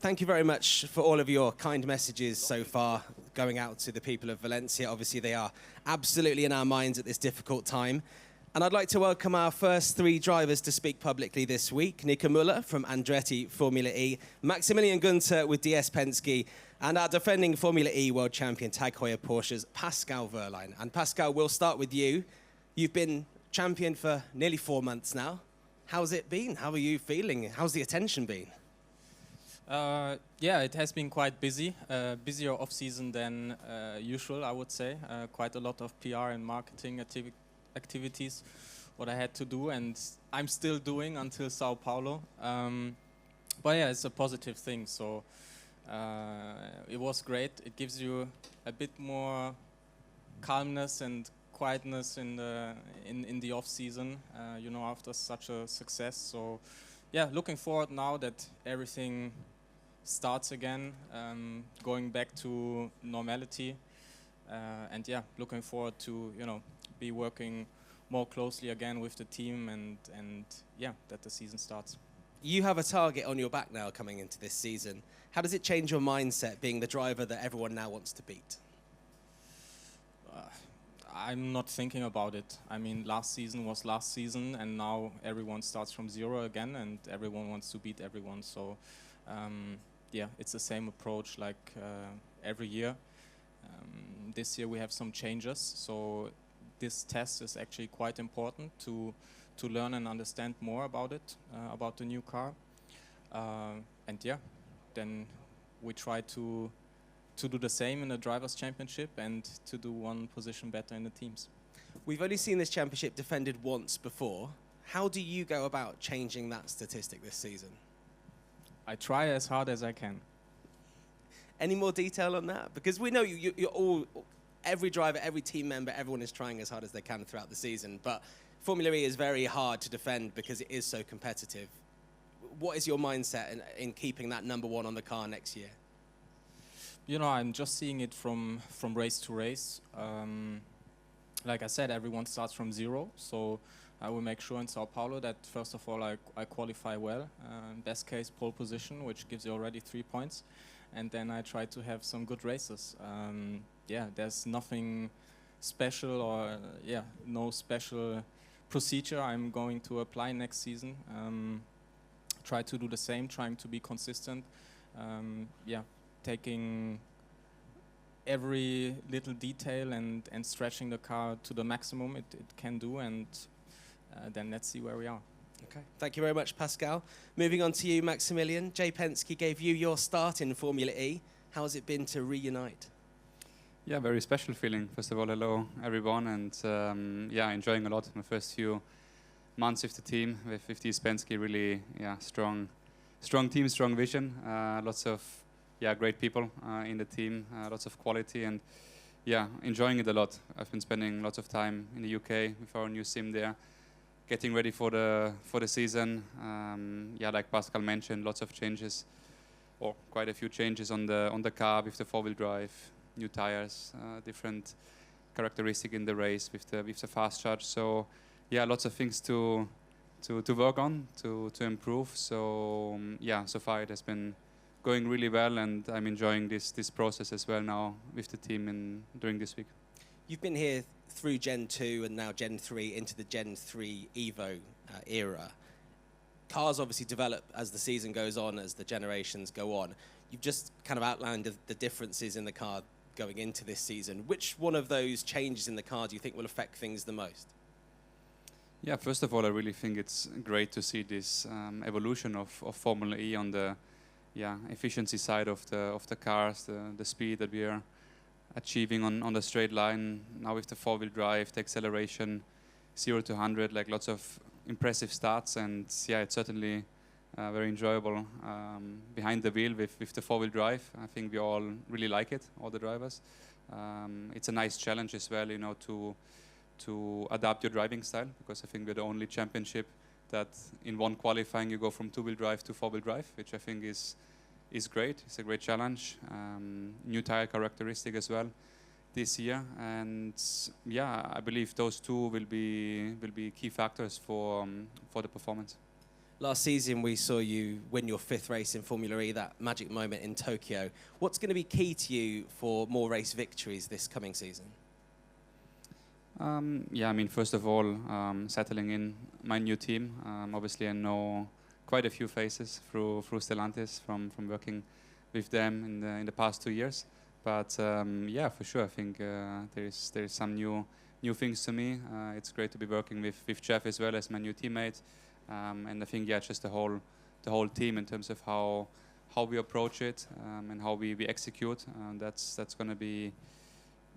Thank you very much for all of your kind messages so far going out to the people of Valencia. Obviously, they are absolutely in our minds at this difficult time. And I'd like to welcome our first three drivers to speak publicly this week. Nico Mueller from Andretti Formula E, Maximilian Gunther with DS Penske, and our defending Formula E world champion Tag Heuer Porsche's Pascal Wehrlein. And Pascal, we'll start with you. You've been champion for nearly 4 months now. How's it been? How are you feeling? How's the attention been? Yeah, it has been quite busy, busier off-season than usual, I would say. Quite a lot of PR and marketing activities, what I had to do, and I'm still doing until Sao Paulo. But yeah, it's a positive thing, so it was great. It gives you a bit more calmness and quietness in the off-season, you know, after such a success. So yeah, looking forward now that everything starts again, going back to normality, and yeah, looking forward to, you know, be working more closely again with the team, and yeah, that the season starts. You have a target on your back now coming into this season. How does it change your mindset being the driver that everyone now wants to beat? I'm not thinking about it. I mean, last season was last season, and now everyone starts from zero again, and everyone wants to beat everyone. So yeah, it's the same approach like every year. This year we have some changes, so this test is actually quite important to learn and understand more about it, about the new car. And yeah, then we try to do the same in the Drivers' Championship and to do one position better in the teams. We've only seen this championship defended once before. How do you go about changing that statistic this season? I try as hard as I can. Any more detail on that? Because we know you're all, every driver, every team member, everyone is trying as hard as they can throughout the season, but Formula E is very hard to defend because it is so competitive. What is your mindset in keeping that #1 on the car next year? You know, I'm just seeing it from race to race. Like I said, everyone starts from zero, so I will make sure in Sao Paulo that first of all I qualify well. Best case pole position, which gives you already 3 points, and then I try to have some good races. Yeah, there's nothing special or yeah, no special procedure I'm going to apply next season. Try to do the same, trying to be consistent. Yeah, taking every little detail and stretching the car to the maximum it can do, and then let's see where we are. Okay, thank you very much, Pascal. Moving on to you, Maximilian. Jay Penske gave you your start in Formula E. How has it been to reunite? Yeah, very special feeling. First of all, hello everyone, and yeah, enjoying a lot my first few months with the team, with DS Penske. Really, yeah, strong team, strong vision. Lots of great people in the team, lots of quality, and yeah, enjoying it a lot. I've been spending lots of time in the UK with our new sim there, getting ready for the season. Yeah, like Pascal mentioned, lots of changes, or quite a few changes on the car with the 4-wheel drive, new tires, different characteristic in the race with the fast charge. So yeah, lots of things to work on, to improve. So yeah, so far it has been going really well, and I'm enjoying this process as well now with the team during this week. You've been here through Gen 2 and now Gen 3 into the Gen 3 Evo era. Cars obviously develop as the season goes on, as the generations go on. You've just kind of outlined the differences in the car going into this season. Which one of those changes in the car do you think will affect things the most? Yeah, first of all, I really think it's great to see this evolution of Formula E on the efficiency side of the cars, the speed that we are achieving on the straight line now with the 4-wheel drive, the acceleration, 0 to 100, like lots of impressive starts, and yeah, it's certainly very enjoyable behind the wheel with the 4-wheel drive. I think we all really like it, all the drivers. It's a nice challenge as well, you know, to adapt your driving style, because I think we're the only championship that in one qualifying you go from 2-wheel drive to 4-wheel drive, which I think is great. It's a great challenge. New tire characteristic as well this year, and yeah, I believe those two will be key factors for the performance. Last season, we saw you win your 5th race in Formula E, that magic moment in Tokyo. What's going to be key to you for more race victories this coming season? Yeah, I mean, first of all, settling in my new team. Obviously, I know quite a few faces through Stellantis from working with them in the past 2 years. But yeah, for sure, I think there is some new things to me. It's great to be working with Jeff as well as my new teammate. And I think, yeah, just the whole team in terms of how we approach it and how we execute. That's going to be,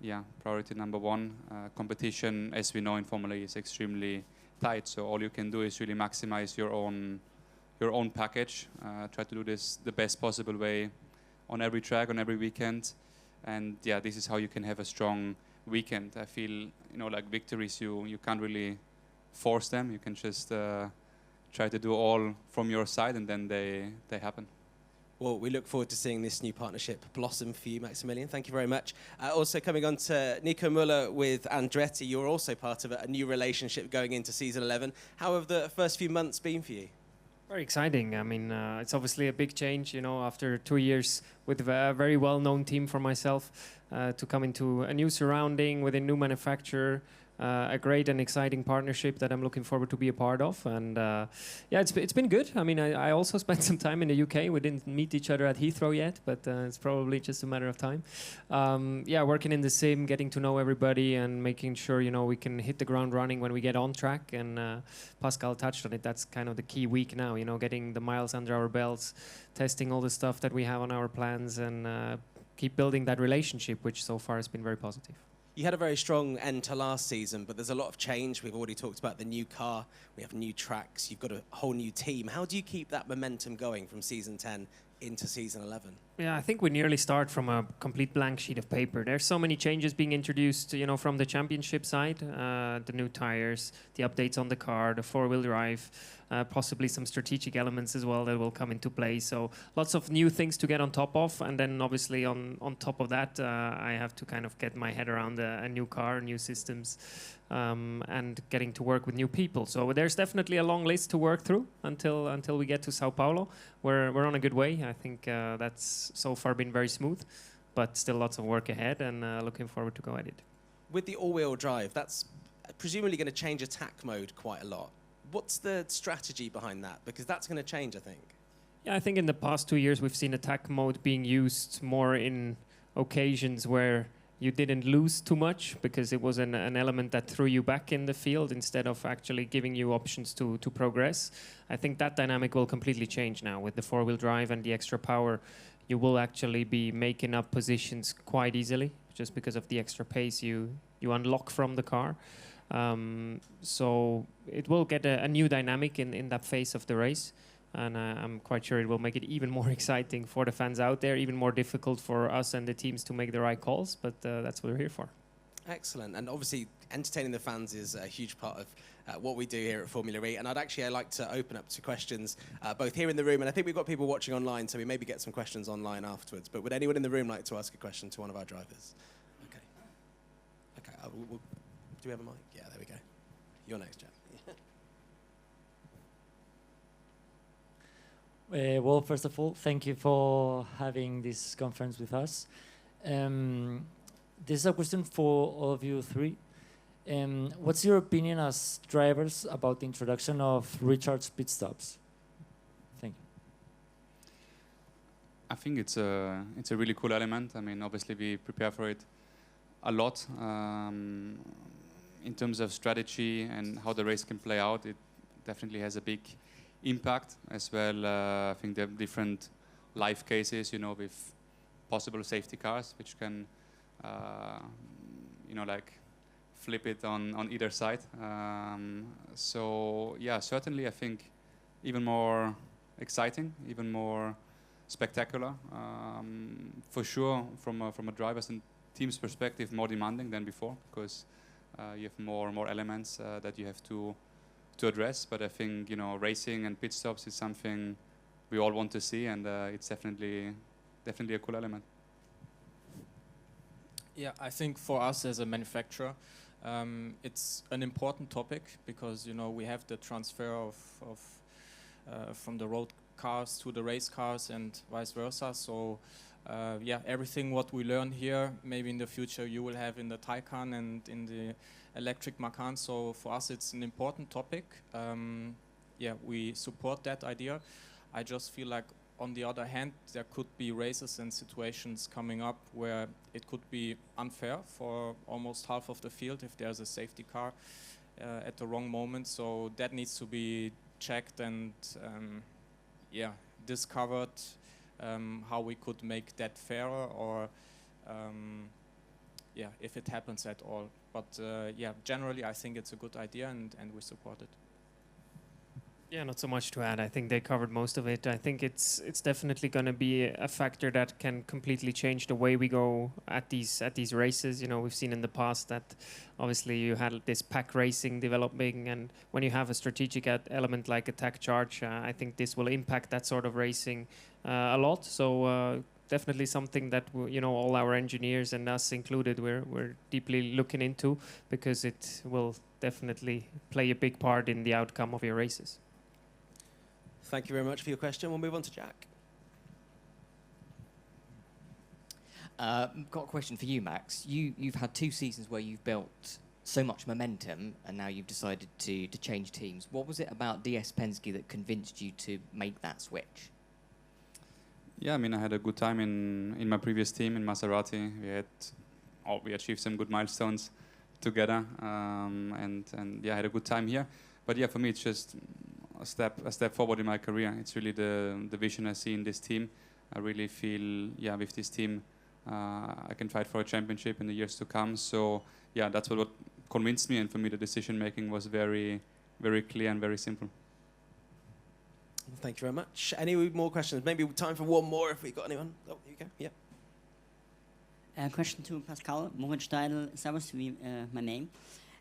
yeah, priority number one. Competition, as we know in Formula E, is extremely tight. So all you can do is really maximize your own package. Try to do this the best possible way on every track, on every weekend. And yeah, this is how you can have a strong weekend. I feel, like victories, you can't really force them. You can just try to do all from your side, and then they happen. Well, we look forward to seeing this new partnership blossom for you, Maximilian. Thank you very much. Also coming on to Nico Mueller with Andretti, you're also part of a new relationship going into season 11. How have the first few months been for you? Very exciting. I mean, it's obviously a big change, after 2 years with a very well-known team for myself, to come into a new surrounding with a new manufacturer. A great and exciting partnership that I'm looking forward to be a part of, and yeah, it's been good. I mean, I also spent some time in the UK. We didn't meet each other at Heathrow yet, but it's probably just a matter of time. Yeah, working in the sim, getting to know everybody, and making sure we can hit the ground running when we get on track. And Pascal touched on it. That's kind of the key week now. Getting the miles under our belts, testing all the stuff that we have on our plans, and keep building that relationship, which so far has been very positive. You had a very strong end to last season, but there's a lot of change. We've already talked about the new car. We have new tracks. You've got a whole new team. How do you keep that momentum going from season 10 into season 11? Yeah, I think we nearly start from a complete blank sheet of paper. There's so many changes being introduced, from the championship side, the new tires, the updates on the car, the four-wheel drive, possibly some strategic elements as well that will come into play. So lots of new things to get on top of. And then obviously on top of that, I have to kind of get my head around a new car, new systems, and getting to work with new people. So there's definitely a long list to work through until we get to Sao Paulo. We're on a good way. I think that's so far been very smooth, but still lots of work ahead, and looking forward to go at it. With the all-wheel drive, that's presumably going to change attack mode quite a lot. What's the strategy behind that? Because that's going to change, I think. Yeah, I think in the past 2 years we've seen attack mode being used more in occasions where you didn't lose too much, because it was an element that threw you back in the field instead of actually giving you options to progress. I think that dynamic will completely change now with the four-wheel drive and the extra power. You will actually be making up positions quite easily just because of the extra pace you unlock from the car. So it will get a new dynamic in that phase of the race. And I'm quite sure it will make it even more exciting for the fans out there, even more difficult for us and the teams to make the right calls. But that's what we're here for. Excellent. And obviously, entertaining the fans is a huge part of what we do here at Formula E. And I'd like to open up to questions, both here in the room, and I think we've got people watching online, so we maybe get some questions online afterwards. But would anyone in the room like to ask a question to one of our drivers? Okay. Do we have a mic? Yeah, there we go. You're next, Jack. Well, first of all, thank you for having this conference with us. This is a question for all of you three. What's your opinion as drivers about the introduction of recharge pit stops? Thank you. I think it's a really cool element. I mean, obviously we prepare for it a lot in terms of strategy and how the race can play out. It definitely has a big impact as well. I think there are different life cases, with possible safety cars, which can, like flip it on either side. So yeah, certainly I think even more exciting, even more spectacular. For sure, from a driver's and team's perspective, more demanding than before, because you have more elements that you have to address. But I think racing and pit stops is something we all want to see, and it's definitely a cool element. Yeah, I think for us as a manufacturer, it's an important topic because we have the transfer of from the road cars to the race cars and vice versa. So yeah, everything what we learn here, maybe in the future you will have in the Taycan and in the electric Macan. So for us it's an important topic. Yeah, we support that idea. I just feel like on the other hand, there could be races and situations coming up where it could be unfair for almost half of the field if there's a safety car at the wrong moment. So that needs to be checked and yeah, discovered how we could make that fairer, or yeah, if it happens at all. But yeah, generally I think it's a good idea and we support it. Yeah, not so much to add. I think they covered most of it. I think it's definitely going to be a factor that can completely change the way we go at these races. You know, we've seen in the past that obviously you had this pack racing developing, and when you have a strategic element like attack charge, I think this will impact that sort of racing a lot. So definitely something that you know, all our engineers and us included, we're deeply looking into, because it will definitely play a big part in the outcome of your races. Thank you very much for your question. We'll move on to Jack. Got a question for you, Max. You've had 2 seasons where you've built so much momentum, and now you've decided to change teams. What was it about DS Penske that convinced you to make that switch? Yeah, I mean, I had a good time in my previous team in Maserati. We achieved some good milestones together, and yeah, I had a good time here. But yeah, for me, it's just a step forward in my career. It's really the vision I see in this team. I really feel, yeah, with this team, I can fight for a championship in the years to come. So yeah, that's what convinced me, and for me, the decision making was very, very clear and very simple. Thank you very much. Any more questions? Maybe time for one more if we got anyone. Oh, here you go. Yeah. Question to Pascal. Moritz Steidl, Servus, my name.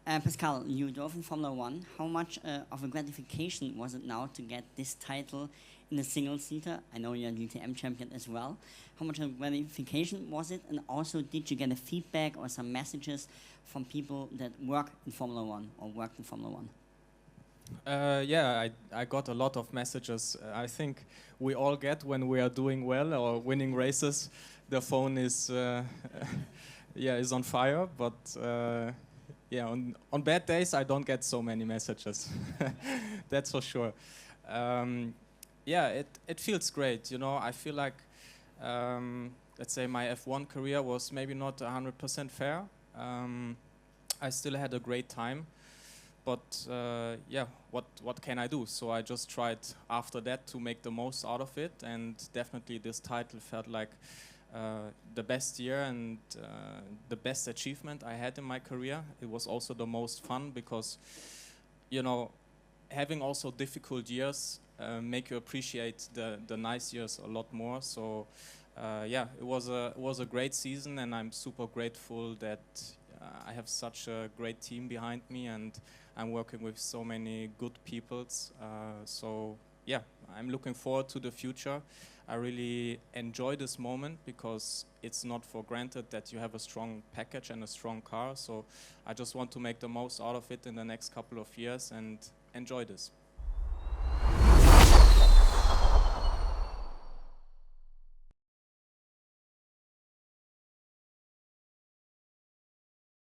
Pascal, you drove in Formula One. How much of a gratification was it now to get this title in the single-seater? I know you're a DTM champion as well. How much of a gratification was it? And also, did you get a feedback or some messages from people that work in Formula One or worked in Formula One? Yeah, I got a lot of messages. I think we all get when we are doing well or winning races. The phone is yeah, is on fire, but yeah, on bad days I don't get so many messages. That's for sure. Yeah, it feels great. You know, I feel like let's say my F1 career was maybe not 100% fair. I still had a great time. But yeah, what can I do? So I just tried after that to make the most out of it, and definitely this title felt like the best year and the best achievement I had in my career. It was also the most fun because, you know, having also difficult years make you appreciate the nice years a lot more. So yeah, it was a great season, and I'm super grateful that I have such a great team behind me, and I'm working with so many good peoples. So yeah, I'm looking forward to the future. I really enjoy this moment because it's not for granted that you have a strong package and a strong car. So I just want to make the most out of it in the next couple of years and enjoy this.